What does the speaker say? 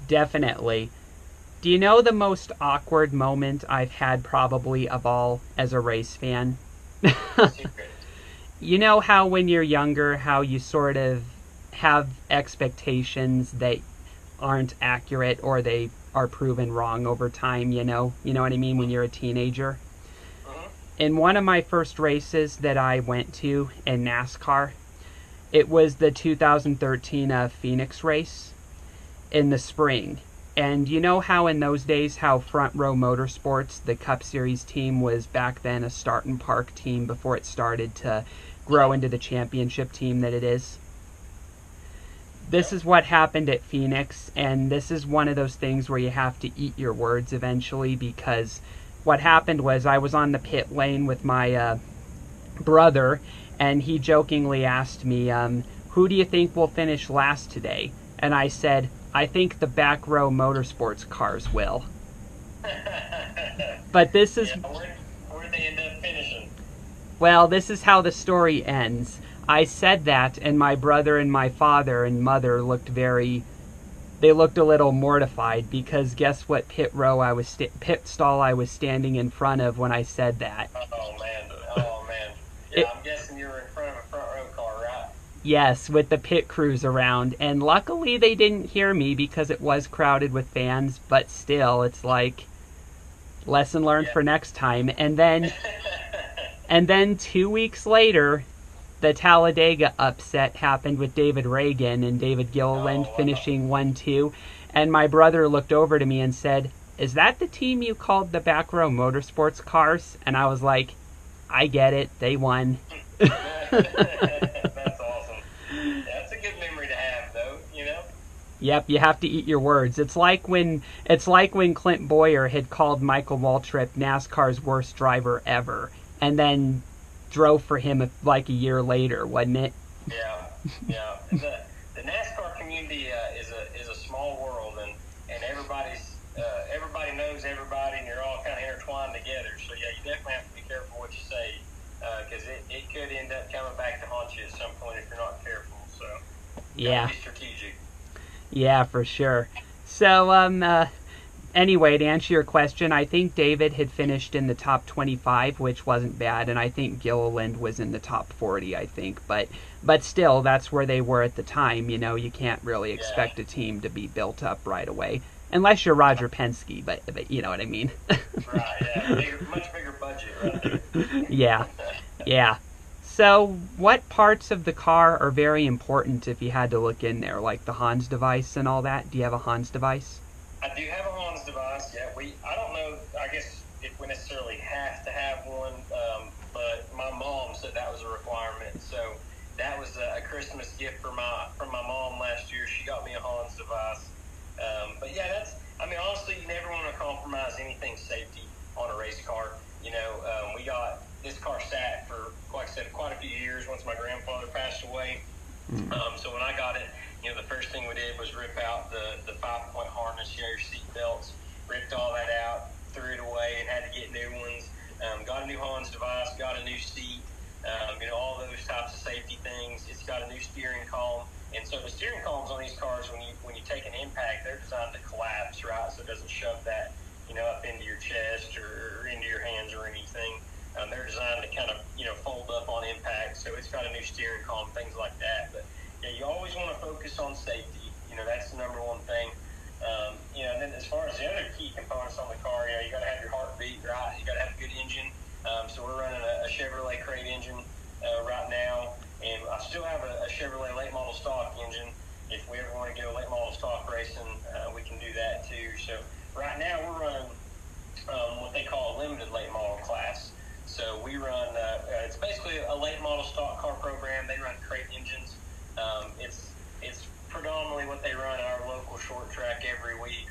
Definitely. Do you know the most awkward moment I've had probably of all as a race fan? Secret. You know how when you're younger, how you sort of have expectations that aren't accurate or they are proven wrong over time, you know? You know what I mean when you're a teenager? Mm-hmm. In one of my first races that I went to in NASCAR, it was the 2013 Phoenix race in the spring. And you know how in those days how Front Row Motorsports, the Cup Series team, was back then a start and park team before it started to grow Mm-hmm. into the championship team that it is? This Yep. is what happened at Phoenix, and this is one of those things where you have to eat your words eventually, because what happened was I was on the pit lane with my brother, and he jokingly asked me, who do you think will finish last today? And I said, I think the back row motorsports cars will. But this is, Yeah, where'd they end up finishing? well, this is how the story ends. I said that, and my brother and my father and mother looked they looked a little mortified, because guess what pit stall I was standing in front of when I said that? Oh man, oh man. Yeah, It, I'm guessing you were in front of a front row car, right? yes, with the pit crews around, and luckily they didn't hear me because it was crowded with fans, but still, it's like lesson learned Yeah. for next time. And then 2 weeks later, the Talladega upset happened with David Ragan and David Gilliland Oh wow. finishing 1-2. And my brother looked over to me and said, Is that the team you called the Back Row Motorsports cars? And I was like, I get it. They won. That's awesome. That's a good memory to have, though. You know. Yep, you have to eat your words. It's like when Clint Boyer had called Michael Waltrip NASCAR's worst driver ever, and then drove for him like a year later, wasn't it? Yeah, yeah. The NASCAR community is a small world, and everybody knows everybody, and you're all kind of intertwined together. So yeah, you definitely have to be careful what you say, because it could end up coming back to haunt you at some point if you're not careful. So got to Yeah, be strategic. yeah, for sure. So, anyway, to answer your question, I think David had finished in the top 25, which wasn't bad, and I think Gilliland was in the top 40, I think. But still, that's where they were at the time. You know, you can't really Yeah, expect a team to be built up right away, unless you're Roger Penske. But you know what I mean? right. Yeah, much bigger budget right Yeah, there. yeah. So, what parts of the car are very important if you had to look in there, like the Hans device and all that? Do you have a Hans device? I do have a Hans device. Yeah, I don't know. I guess if we necessarily have to have one, but my mom said that was a requirement. So that was a Christmas gift from my mom last year. She got me a Hans device. But yeah, that's. I mean, honestly, you never want to compromise anything safety on a race car. You know, we got this car sat for, like I said, quite a few years once my grandfather passed away. Mm. So when I got it, you know, the first thing we did was rip out the 5-point harness, you know, your seat belts, ripped all that out, threw it away, and had to get new ones. Got a new Hans device, got a new seat, you know, all those types of safety things. It's got a new steering column. And so the steering columns on these cars, when you take an impact, they're designed to collapse, right? So it doesn't shove that, you know, up into your chest or into your hands or anything. They're designed to kind of, you know, fold up on impact. So it's got a new steering column, things like that. But yeah, you always want to focus on safety. You know, that's the number one thing. You know, and then as far as the other key components on the car, you know, you got to have your heartbeat right. You got to have a good engine. So we're running a Chevrolet Crate engine right now, and I still have a Chevrolet late model stock engine. If we ever want to go late model stock racing, we can do that too. So right now we're running what they call a limited late model class. So we run, it's basically a late model stock car program. They run crate engines. It's predominantly what they run at our local short track every week,